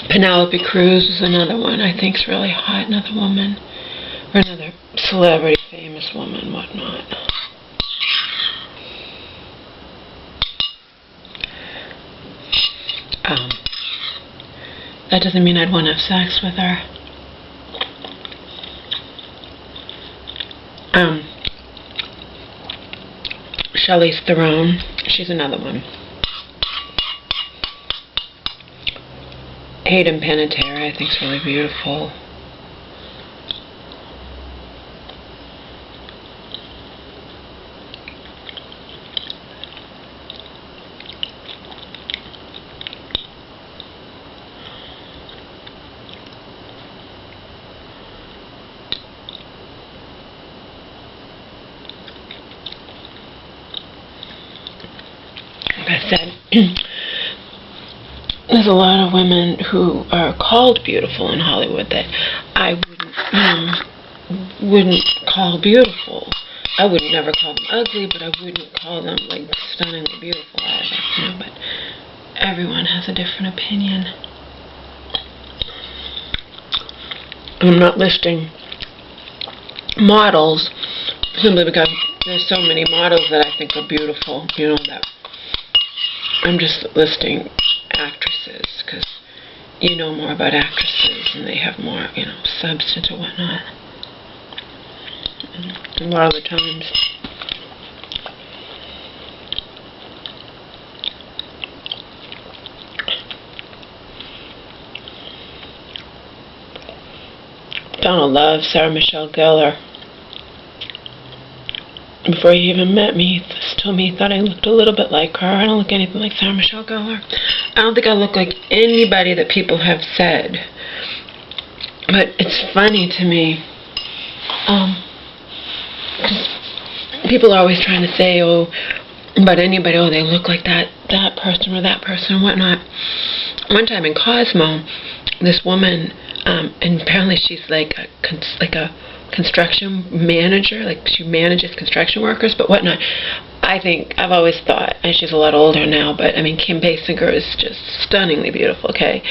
Penelope Cruz is another one I think's really hot, another woman, or another celebrity, famous woman, whatnot. That doesn't mean I'd want to have sex with her. Charlize Theron, she's another one. Hayden Panettiere, I think, is really beautiful. Like I said, there's a lot of women who are called beautiful in Hollywood that I wouldn't call beautiful. I would never call them ugly, but I wouldn't call them like stunningly beautiful either. But everyone has a different opinion. I'm not listing models simply because there's so many models that I think are beautiful. You know that. I'm just listing actresses because you know more about actresses and they have more, substance or whatnot. And a lot of the times, Donald loves Sarah Michelle Gellar. Before he even met me, he told me he thought I looked a little bit like her. I don't look anything like Sarah Michelle Gellar. I don't think I look like anybody that people have said. But it's funny to me. People are always trying to say, about anybody, they look like that person or that person or whatnot. One time in Cosmo, this woman, and apparently she's like a construction manager, like she manages construction workers, but whatnot. I've always thought, and she's a lot older now, but I mean, Kim Basinger is just stunningly beautiful, okay?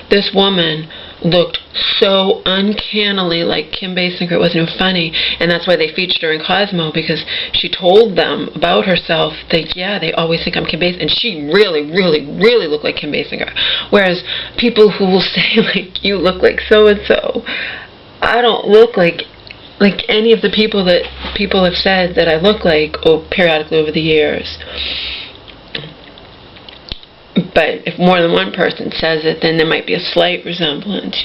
This woman looked so uncannily like Kim Basinger, it wasn't even funny, and that's why they featured her in Cosmo, because she told them about herself that, yeah, they always think I'm Kim Basinger, and she really, really, really looked like Kim Basinger. Whereas people who will say, like, you look like so-and-so, I don't look like any of the people that people have said that I look like periodically over the years. But if more than one person says it, then there might be a slight resemblance,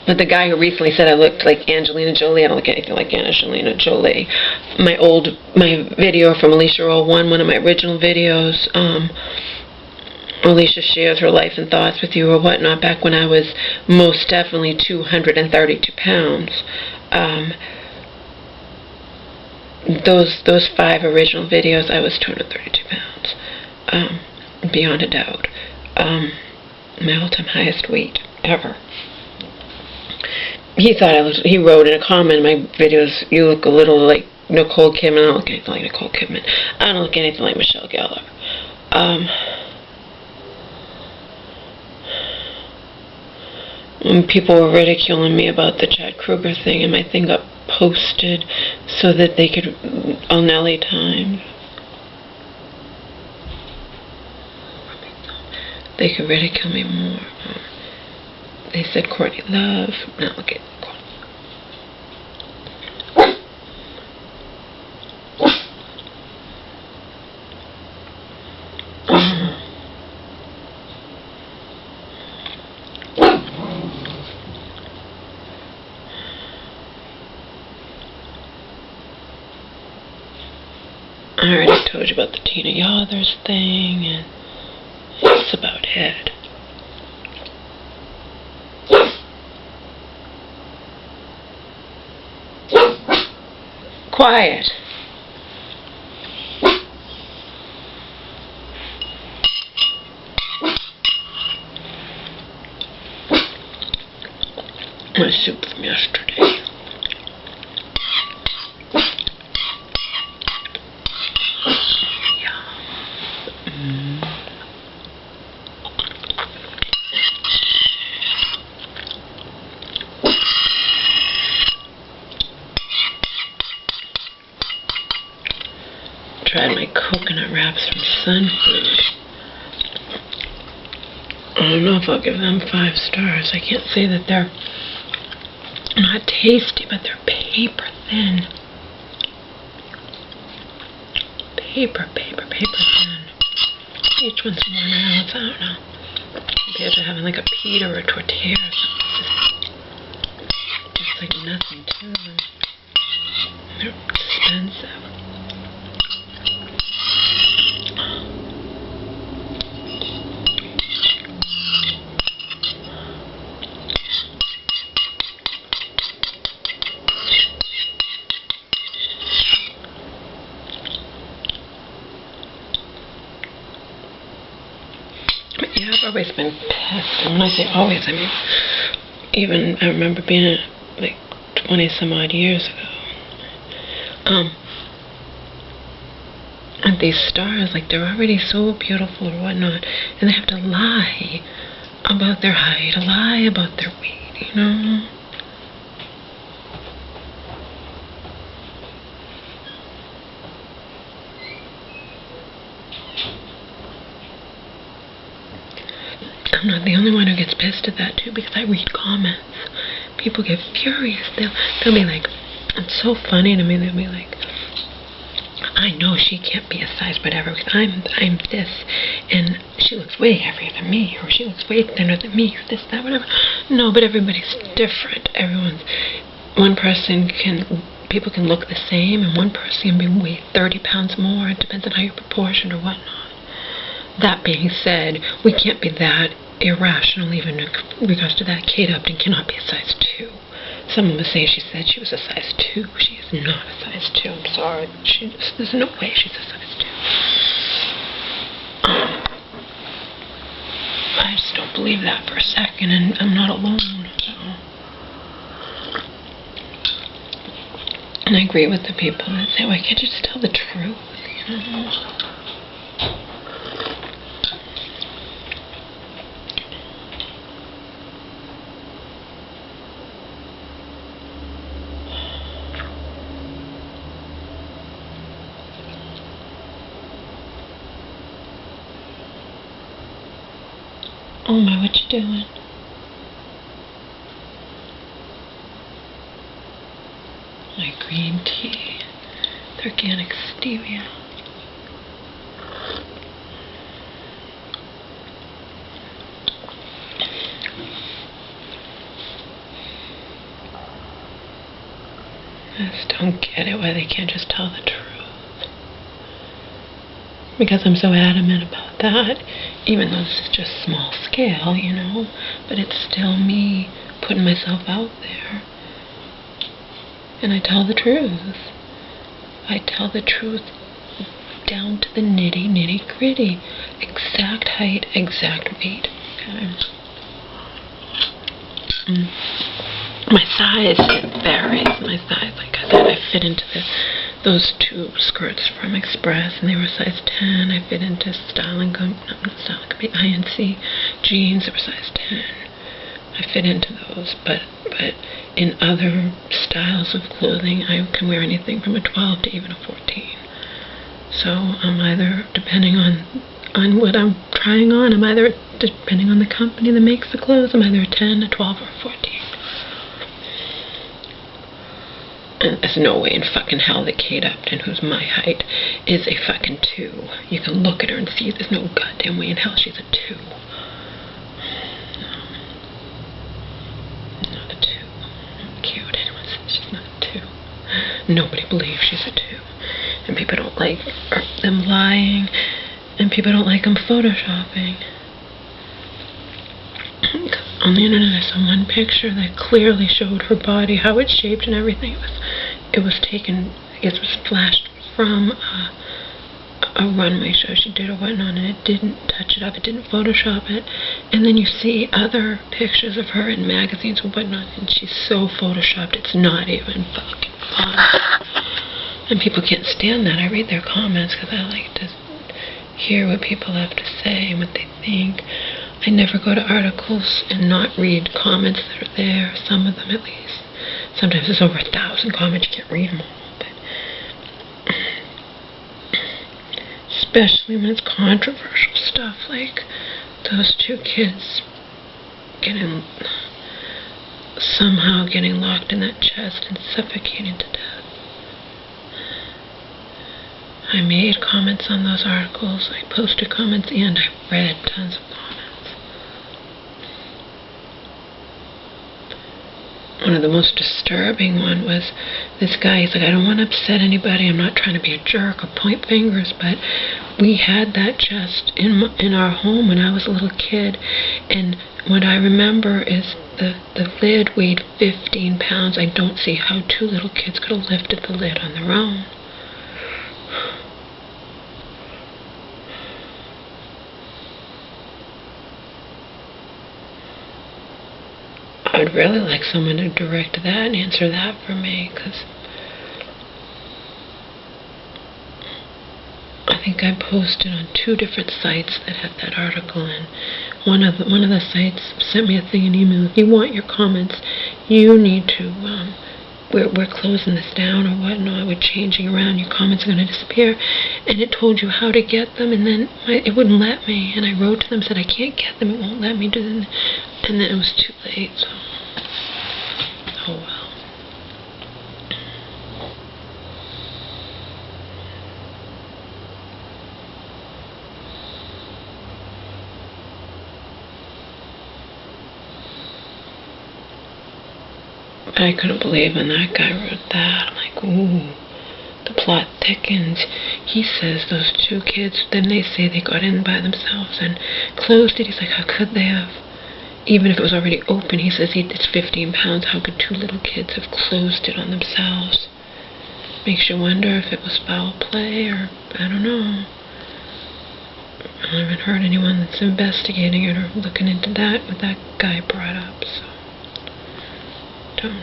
But the guy who recently said I looked like Angelina Jolie, I don't look anything like Angelina Jolie. My video from Alicia Roll 1, one of my original videos, Alicia shares her life and thoughts with you or whatnot back when I was most definitely 232 pounds. Those 5 original videos, I was 232 pounds. Beyond a doubt. My all-time highest weight ever. He wrote in a comment in my videos, you look a little like Nicole Kidman. I don't look anything like Nicole Kidman. I don't look anything like Michelle Gellar. When people were ridiculing me about the Chad Kruger thing, and my thing got posted so that they could, on LA Times, they could ridicule me more. They said Courtney Love. Now look at I already told you about the Tina Yothers thing, and that's about it. Quiet. My soup from yesterday. person. I don't know if I'll give them 5 stars. I can't say that they're not tasty, but they're paper thin. Paper thin. Each one's 1 ounce, I don't know. Compared to having like a pita or a tortilla or something. It's like nothing to them. They're expensive. Yeah, I've always been pissed. And when I say always, I mean, even I remember being like 20 some odd years ago. And these stars, like, they're already so beautiful or whatnot, and they have to lie about their height, lie about their weight, you know? I'm not the only one who gets pissed at that too, because I read comments. People get furious. They'll be like, it's so funny to me. They'll be like, I know she can't be a size whatever because I'm this, and she looks way heavier than me, or she looks way thinner than me, or this, that, whatever. No, but everybody's different. People can look the same, and one person can weigh 30 pounds more. It depends on how you're proportioned or whatnot. That being said, we can't be that irrational even in regards to that. Kate Upton cannot be a size 2. Someone was saying she said she was a size 2. She is not a size 2. I'm sorry. There's no way she's a size 2. I just don't believe that for a second, and I'm not alone. So. And I agree with the people that say, why can't you just tell the truth? You know? Oh my, what you doing? My green tea, the organic stevia. I just don't get it, why they can't just tell the truth. Because I'm so adamant about that, even though this is just small scale, you know, but it's still me putting myself out there. And I tell the truth. I tell the truth down to the nitty gritty. Exact height, exact weight. Okay. My size, it varies. My size, like I said, I fit into those 2 skirts from Express, and they were size 10. I fit into INC jeans that were size 10. I fit into those, but in other styles of clothing, I can wear anything from a 12 to even a 14. So I'm either, depending on what I'm trying on, I'm either, depending on the company that makes the clothes, I'm either a 10, a 12, or a 14. And there's no way in fucking hell that Kate Upton, who's my height, is a fucking 2. You can look at her and see there's no goddamn way in hell she's a 2. No. Not a 2. I don't care what anyone says, she's not a 2. Nobody believes she's a 2. And people don't like them lying, and people don't like them photoshopping. On the internet I saw one picture that clearly showed her body, how it's shaped and everything. It was taken, I guess it was flashed from a runway show she did or whatnot, and it didn't touch it up, it didn't Photoshop it. And then you see other pictures of her in magazines or whatnot, and she's so Photoshopped, it's not even fucking fun. And people can't stand that. I read their comments because I like to hear what people have to say and what they think. I never go to articles and not read comments that are there, some of them at least. Sometimes there's over 1,000 comments, you can't read them all. But especially when it's controversial stuff like those 2 kids somehow getting locked in that chest and suffocating to death. I made comments on those articles, I posted comments, and I read tons of comments. One of the most disturbing one was this guy. He's like, I don't want to upset anybody, I'm not trying to be a jerk or point fingers, but we had that chest in our home when I was a little kid, and what I remember is the lid weighed 15 pounds. I don't see how 2 little kids could have lifted the lid on their own. I would really like someone to direct that and answer that for me, because I think I posted on 2 different sites that had that article, and one of the sites sent me a thing, an email. If you want your comments, you need to, we're closing this down or whatnot, we're changing around, your comments are going to disappear, and it told you how to get them, and then it wouldn't let me, and I wrote to them, said I can't get them, it won't let me do them, and then it was too late, so, oh well. I couldn't believe when that guy wrote that. I'm like, ooh, the plot thickens. He says those 2 kids, then they say they got in by themselves and closed it. He's like, how could they have? Even if it was already open, he says it's 15 pounds. How could 2 little kids have closed it on themselves? Makes you wonder if it was foul play or, I don't know. I haven't heard anyone that's investigating it or looking into that, what that guy brought up, so. Don't know.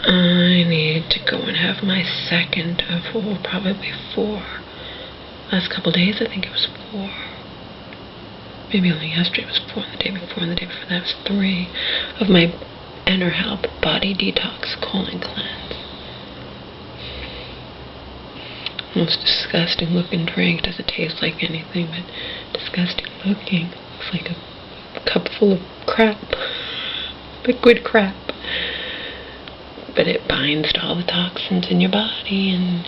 I need to go and have my second of probably 4. Last couple days, I think it was 4. Maybe only yesterday it was 4, and the day before, and the day before that was 3 of my Inner Health Body Detox Colon Cleanse. Most disgusting looking drink. Doesn't taste like anything, but disgusting looking. Looks like a cup full of crap. Liquid crap. But it binds to all the toxins in your body and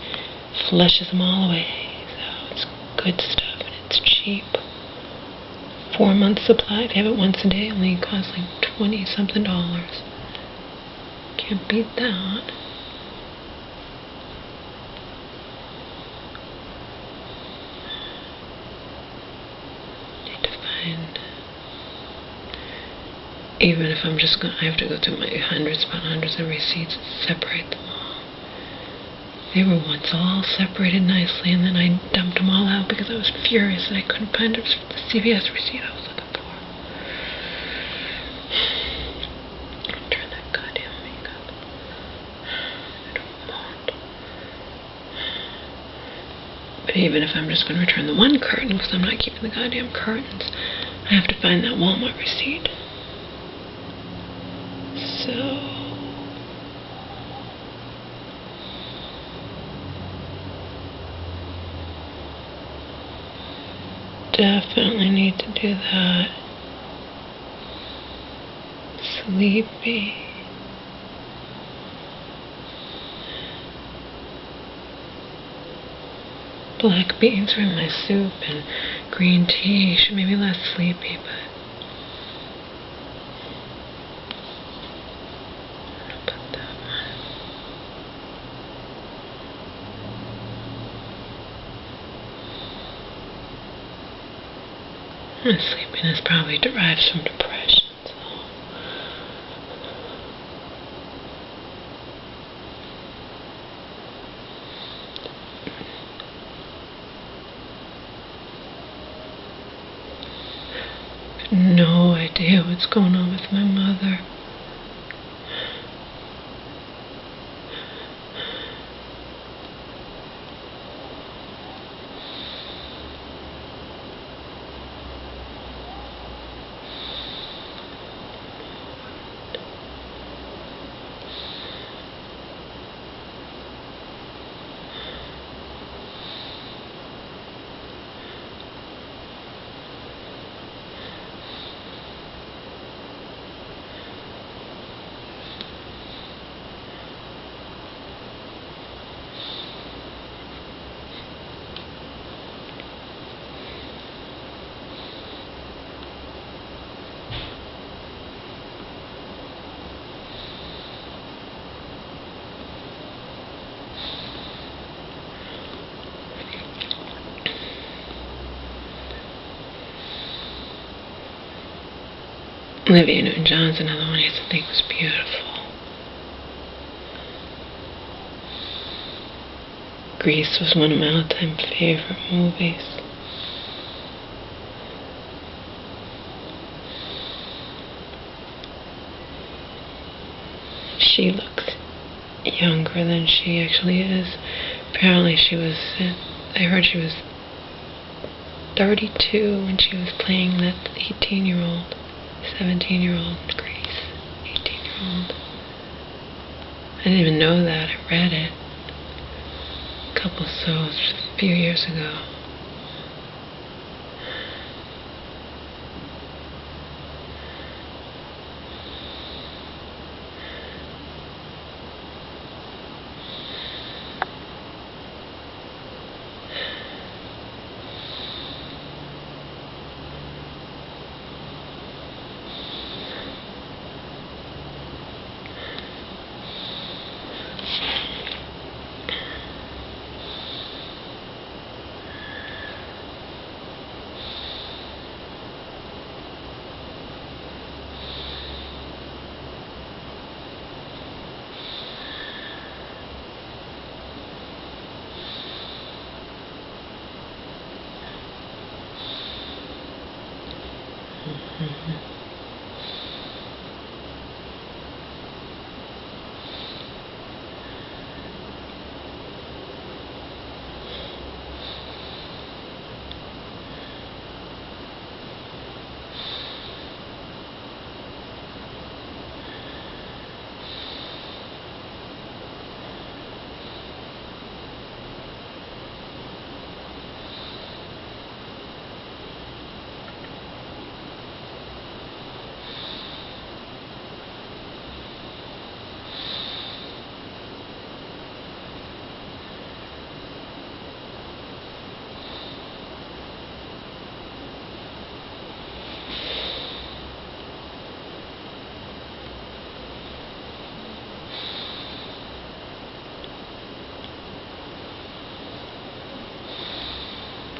flushes them all away. So it's good stuff and it's cheap. 4-month supply. If you have it once a day, only costs like $20-something. Can't beat that. Need to find. Even if I'm just going, I have to go through my hundreds upon hundreds of receipts and separate them all. They were once all separated nicely, and then I dumped them all out because I was furious that I couldn't find the CVS receipt I was looking for. Turn that goddamn makeup. I don't want. But even if I'm just going to return the one curtain, because I'm not keeping the goddamn curtains, I have to find that Walmart receipt. So... definitely need to do that. Sleepy. Black beans are in my soup and green tea should make me less sleepy, but I'll put that one. My sleepiness probably derives from depression, so. No idea what's going on with my mother. Olivia Newton-John's another one I used to think was beautiful. Grease was one of my all-time favorite movies. She looks younger than she actually is. Apparently she was, I heard she was 32 when she was playing that 18-year-old, 17-year-old Grace, 18-year-old. I didn't even know that. I read it a few years ago.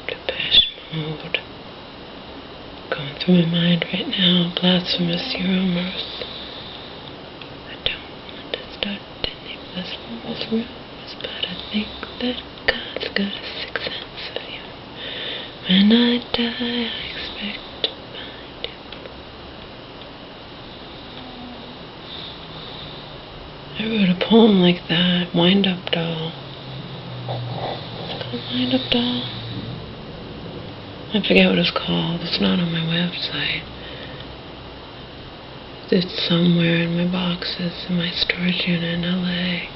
Depeche Mode. Going through my mind right now, blasphemous rumors. I don't want to start any blasphemous rumors, but I think that God's got a sixth sense of humor. When I die, I expect to find him. I wrote a poem like that, Wind Up Doll. It's called Wind Up Doll. I forget what it's called. It's not on my website. It's somewhere in my boxes in my storage unit in LA.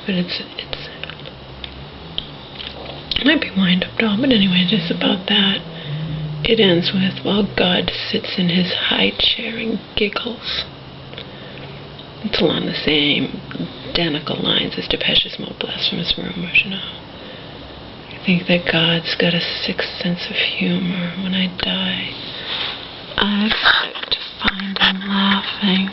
But it might be Wind Up Doll, but anyway, it's about that. It ends with, while God sits in his high chair and giggles. It's along the same identical lines as Depeche Mode, blasphemous rumors, you know. I think that God's got a sixth sense of humor. When I die, I expect to find him laughing.